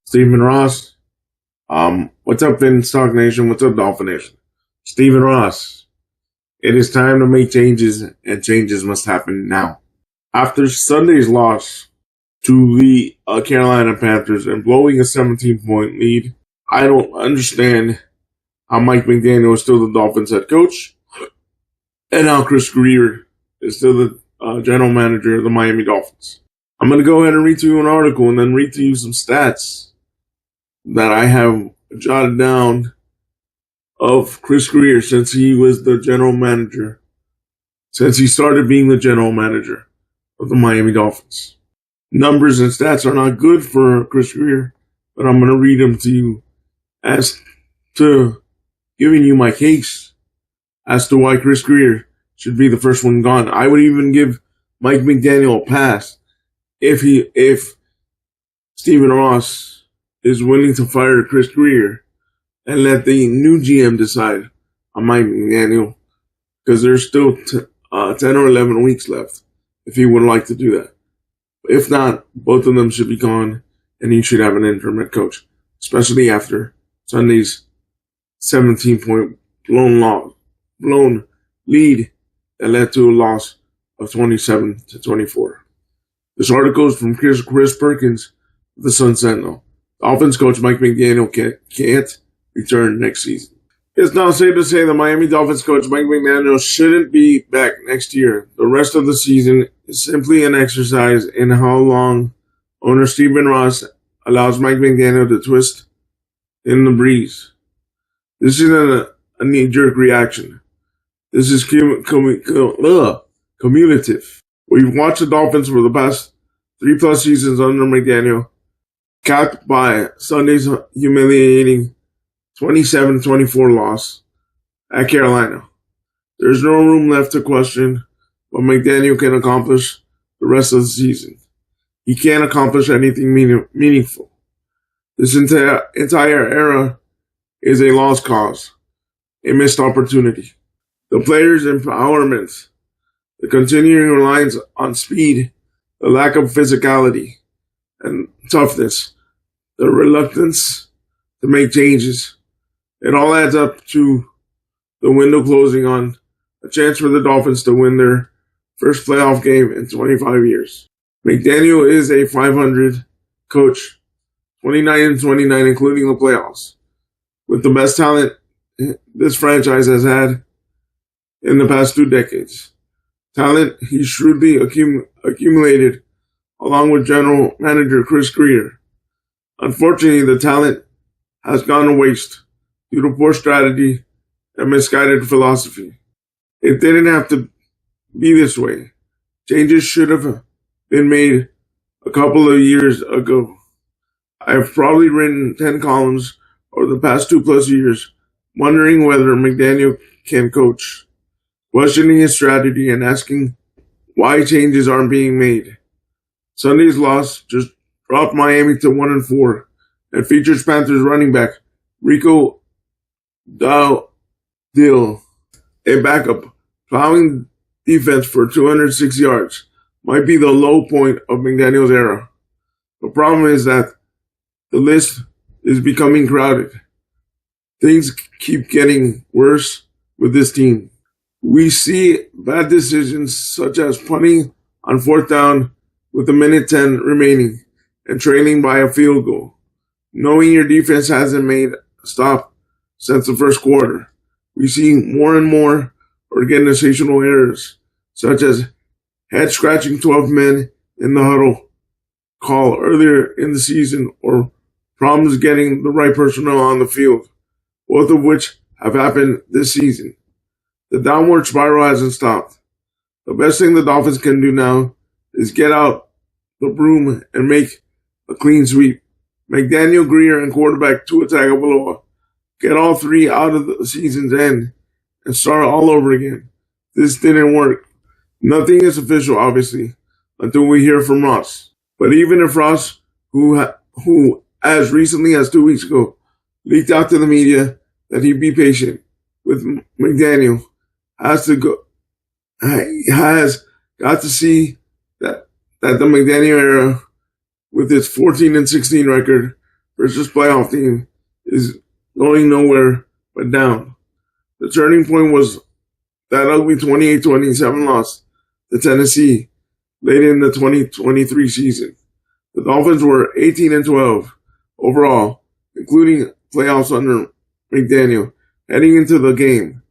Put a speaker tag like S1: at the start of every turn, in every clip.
S1: Stephen Ross. What's up, Stock Nation? What's up, Dolphin Nation? Stephen Ross. It is time to make changes, and changes must happen now. After Sunday's loss to the Carolina Panthers and blowing a 17-point lead, I don't understand how Mike McDaniel is still the Dolphins head coach and how Chris Greer is still the general manager of the Miami Dolphins. I'm going to go ahead and read to you an article and then read to you some stats that I have jotted down of Chris Greer since he was the general manager, since he started being the general manager of the Miami Dolphins. Numbers and stats are not good for Chris Greer, but I'm going to read them to you as to giving you my case as to why Chris Greer should be the first one gone. I would even give Mike McDaniel a pass if Stephen Ross is willing to fire Chris Greer and let the new GM decide on Mike McDaniel, because there's still 10 or 11 weeks left if he would like to do that. If not, both of them should be gone, and he should have an interim head coach, especially after Sunday's 17-point blown lead that led to a loss of 27-24. This article is from Chris Perkins of the Sun Sentinel. Dolphins coach Mike McDaniel can't return next season. It's now safe to say the Miami Dolphins coach Mike McDaniel shouldn't be back next year. The rest of the season is simply an exercise in how long owner Stephen Ross allows Mike McDaniel to twist in the breeze. This isn't a knee-jerk reaction. This is cumulative. We've watched the Dolphins for the past 3+ seasons under McDaniel, capped by Sunday's humiliating 27-24 loss at Carolina. There's no room left to question what McDaniel can accomplish the rest of the season. He can't accomplish anything meaningful. This entire era is a lost cause, a missed opportunity. The players' empowerment, the continuing reliance on speed, the lack of physicality and toughness, the reluctance to make changes, it all adds up to the window closing on a chance for the Dolphins to win their first playoff game in 25 years. McDaniel is a .500 coach, 29-29, including the playoffs, with the best talent this franchise has had in the past 2 decades. Talent he shrewdly accumulated along with general manager Chris Greer. Unfortunately, the talent has gone to waste due to poor strategy and misguided philosophy. It didn't have to be this way. Changes should have been made a couple of years ago. I've probably written 10 columns over the past 2+ years wondering whether McDaniel can coach, questioning his strategy and asking why changes aren't being made. Sunday's loss just dropped Miami to 1-4 and features Panthers running back Rico Dowdle, a backup, plowing defense for 206 yards. Might be the low point of McDaniel's era. The problem is that the list is becoming crowded. Things keep getting worse with this team. We see bad decisions such as punting on 4th down with 1:10 remaining and trailing by a field goal, knowing your defense hasn't made a stop since the first quarter. We see more and more organizational errors, such as head-scratching 12 men in the huddle call earlier in the season or problems getting the right personnel on the field, both of which have happened this season. The downward spiral hasn't stopped. The best thing the Dolphins can do now is get out the broom and make a clean sweep. McDaniel, Greer, and quarterback Tua Tagovailoa get all 3 out of the season's end and start all over again. This didn't work. Nothing is official, obviously, until we hear from Ross. But even if Ross, who as recently as 2 weeks ago, leaked out to the media that he'd be patient with McDaniel, has got to see that the McDaniel era, with its 14-16 record, versus playoff team is going nowhere but down. The turning point was that ugly 28-27 loss to Tennessee late in the 2023 season. The Dolphins were 18-12 overall, including playoffs under McDaniel, heading into the game.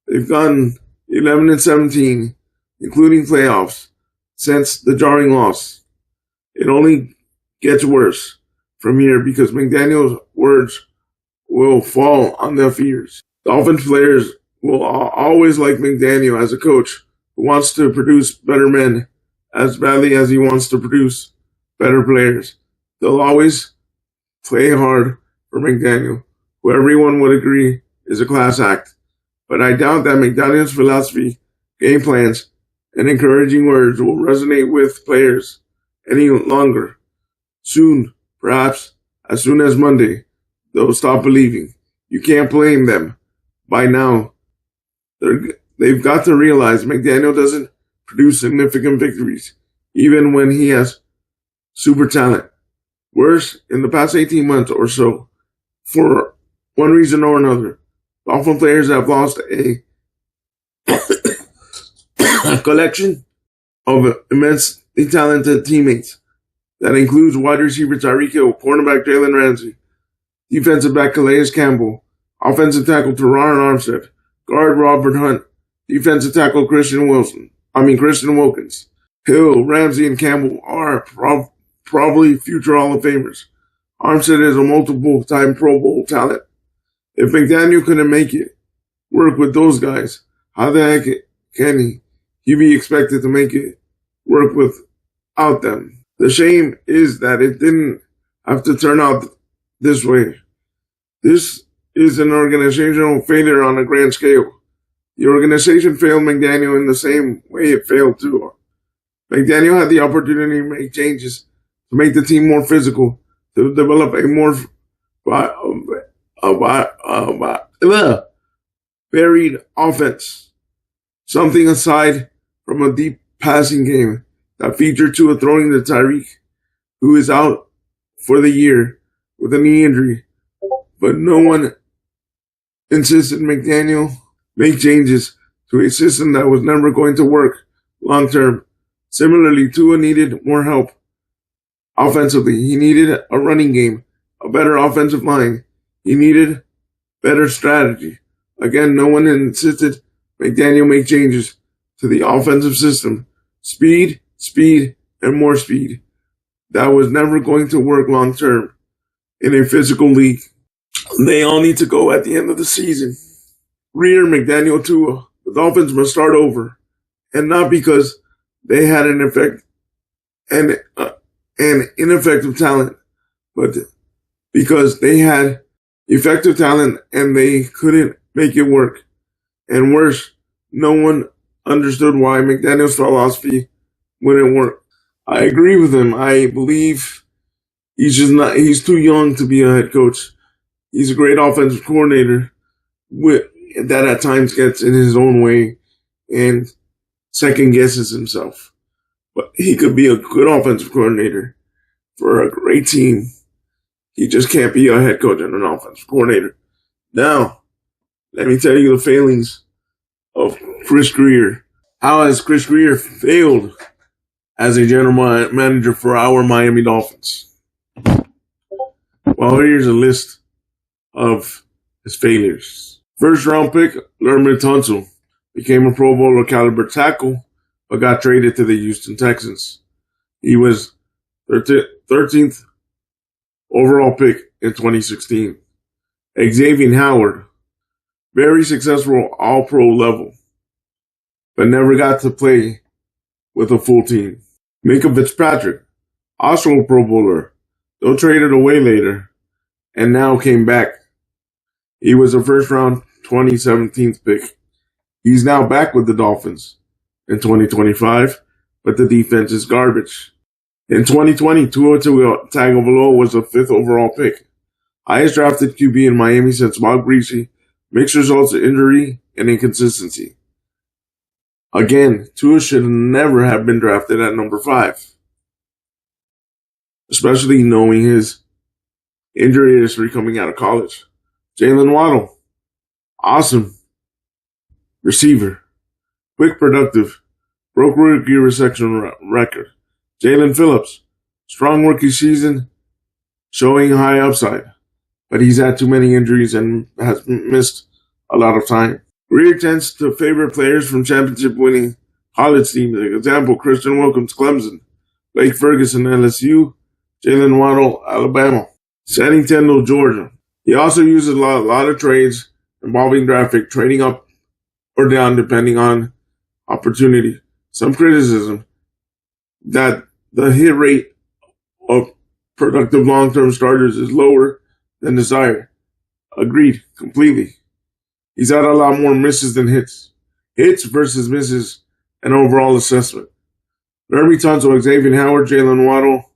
S1: They've gone 11-17, including playoffs, since the jarring loss. It only gets worse from here because McDaniel's words will fall on deaf ears. Dolphins players will always like McDaniel as a coach who wants to produce better men as badly as he wants to produce better players. They'll always play hard for McDaniel, who everyone would agree is a class act. But I doubt that McDaniel's philosophy, game plans, and encouraging words will resonate with players any longer. Soon, perhaps as soon as Monday, they'll stop believing. You can't blame them. By now, they've got to realize McDaniel doesn't produce significant victories, even when he has super talent. Worse, in the past 18 months or so, for one reason or another, Dolphin players have lost a collection of immensely talented teammates. That includes wide receiver Tyreek, cornerback Jalen Ramsey, defensive back Calais Campbell, offensive tackle Teron Armstead, guard Robert Hunt, defensive tackle Christian Wilkins. Hill, Ramsey, and Campbell are probably future Hall of Famers. Armstead is a multiple-time Pro Bowl talent. If McDaniel couldn't make it work with those guys, how the heck can he be expected to make it work without them? The shame is that it didn't have to turn out this way. This is an organizational failure on a grand scale. The organization failed McDaniel in the same way it failed Tua. McDaniel had the opportunity to make changes to make the team more physical, to develop a more varied offense. Something aside from a deep passing game that featured Tua throwing to Tyreek, who is out for the year with a knee injury. But no one insisted McDaniel make changes to a system that was never going to work long term. Similarly, Tua needed more help offensively. He needed a running game, a better offensive line. He needed better strategy. Again, no one insisted McDaniel make changes to the offensive system. Speed, and more speed. That was never going to work long term in a physical league. They all need to go at the end of the season. Rear McDaniel Tua. The Dolphins must start over. And not because they had an ineffective talent, but because they had effective talent and they couldn't make it work. And worse, no one understood why McDaniel's philosophy wouldn't work. I agree with him. I believe he's too young to be a head coach. He's a great offensive coordinator that at times gets in his own way and second guesses himself. But he could be a good offensive coordinator for a great team. He just can't be a head coach and an offensive coordinator. Now, let me tell you the failings of Chris Grier. How has Chris Grier failed as a general manager for our Miami Dolphins? Well, here's a list of his failures. First round pick, Lerman Tunsil, became a Pro Bowler caliber tackle, but got traded to the Houston Texans. He was 13th overall pick in 2016. Xavier Howard, very successful all-pro level, but never got to play with a full team. Minka Fitzpatrick, also a Pro Bowler, though traded away later, and now came back. He was a first-round 2017 pick. He's now back with the Dolphins in 2025, but the defense is garbage. In 2020, Tua Tagovailoa was a 5th overall pick. Highest drafted QB in Miami since Bob Greasy. Mixed results of injury and inconsistency. Again, Tua should never have been drafted at number 5. Especially knowing his injury history coming out of college. Jalen Waddle, awesome receiver, quick, productive, broke rookie reception record. Jalen Phillips, strong rookie season, showing high upside, but he's had too many injuries and has missed a lot of time. Greer tends to favor players from championship-winning college teams. For example, Christian Wilkins, Clemson, Blake Ferguson, LSU, Jalen Waddle, Alabama, Channing Tindall, Georgia. He also uses a lot of trades involving draft pick, trading up or down depending on opportunity. Some criticism that the hit rate of productive long-term starters is lower than desired. Agreed, completely. He's had a lot more misses than hits. Hits versus misses, and overall assessment. Laremy Tunsil, Xavier Howard, Jalen Waddle,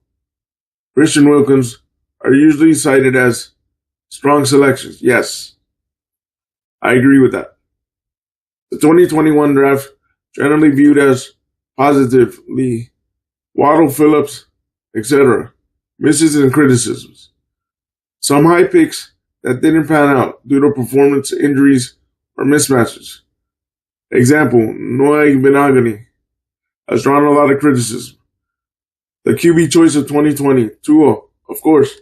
S1: Christian Wilkins are usually cited as strong selections. Yes, I agree with that. The 2021 draft, generally viewed as positively, Waddle, Phillips, etc. Misses and criticisms. Some high picks that didn't pan out due to performance injuries or mismatches. Example, Noah Benogany has drawn a lot of criticism. The QB choice of 2020, Tua, of course,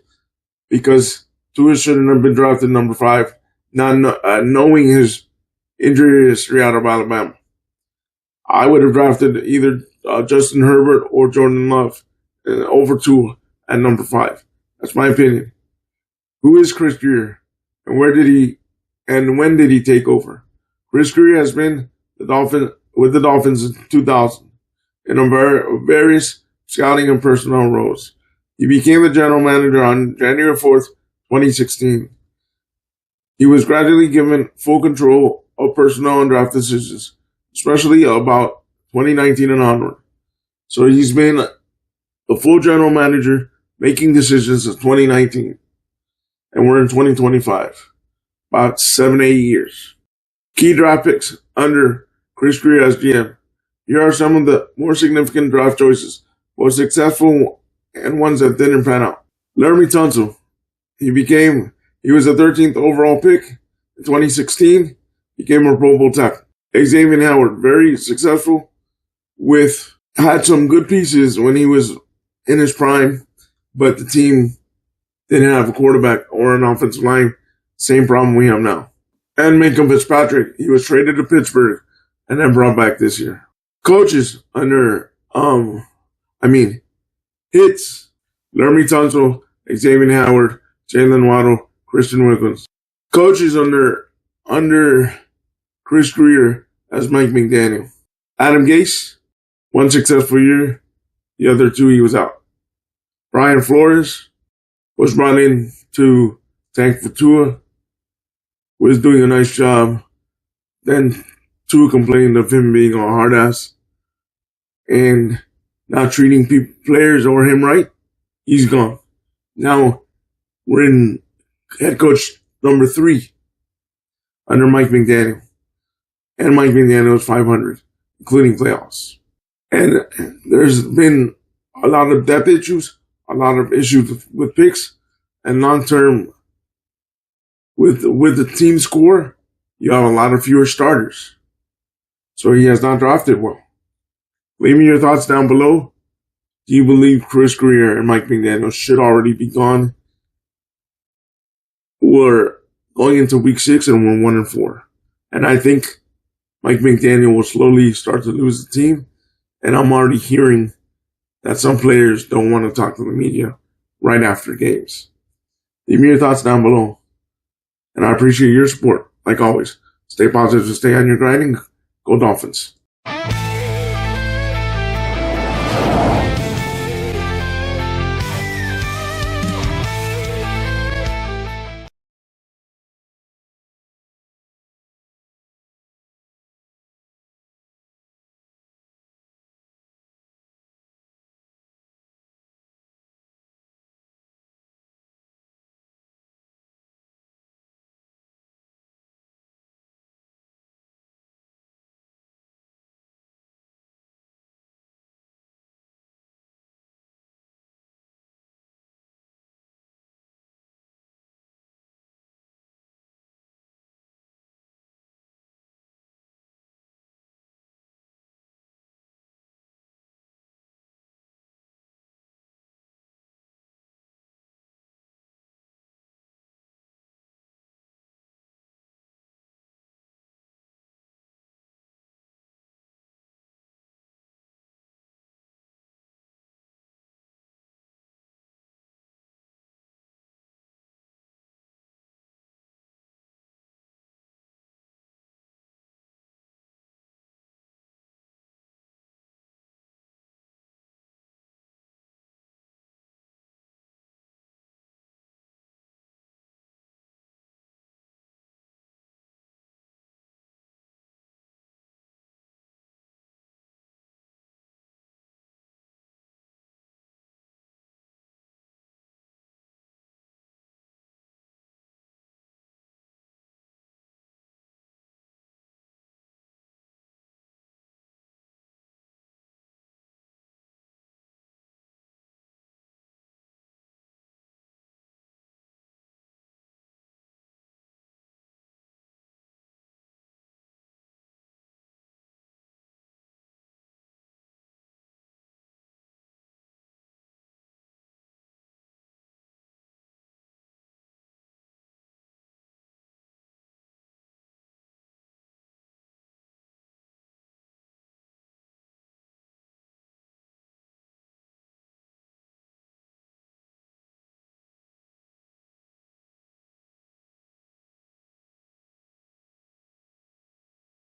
S1: because Tua shouldn't have been drafted number 5, not knowing his injury history out of Alabama. I would have drafted either Justin Herbert or Jordan Love over Tua at number 5. That's my opinion. Who is Chris Greer, and when did he take over? Chris Greer has been with the Dolphins in 2000 in various scouting and personnel roles. He became the general manager on January 4th, 2016. He was gradually given full control of personnel and draft decisions, especially about 2019 and onward. So he's been the full general manager making decisions since 2019. And we're in 2025. About 7-8 years. Key draft picks under Chris Greer as GM. Here are some of the more significant draft choices, both successful and ones that didn't pan out. Laremy Tunsil. He was the 13th overall pick in 2016. Became a Pro Bowl tackle. Xavier Howard, very successful had some good pieces when he was in his prime, but the team didn't have a quarterback or an offensive line. Same problem we have now. And Minka Fitzpatrick, he was traded to Pittsburgh and then brought back this year. Coaches under, hits, Laremy Tunsil, Xavier Howard, Jalen Waddle, Christian Wilkins. Coaches under Chris Greer as Mike McDaniel. Adam Gase, one successful year, the other 2 he was out. Brian Flores was brought in to tank for Tua, was doing a nice job. Then Tua complained of him being a hard ass and not treating players or him right. He's gone. Now we're in head coach number 3 under Mike McDaniel. And Mike McDaniel is 500, including playoffs. And there's been a lot of depth issues, a lot of issues with picks, and long-term with the team score, you have a lot of fewer starters. So he has not drafted well. Leave me your thoughts down below. Do you believe Chris Greer and Mike McDaniel should already be gone? We're going into week 6 and we're 1-4. And I think Mike McDaniel will slowly start to lose the team. And I'm already hearing that some players don't want to talk to the media right after games. Leave me your thoughts down below. And I appreciate your support. Like always, stay positive and stay on your grinding. Go Dolphins.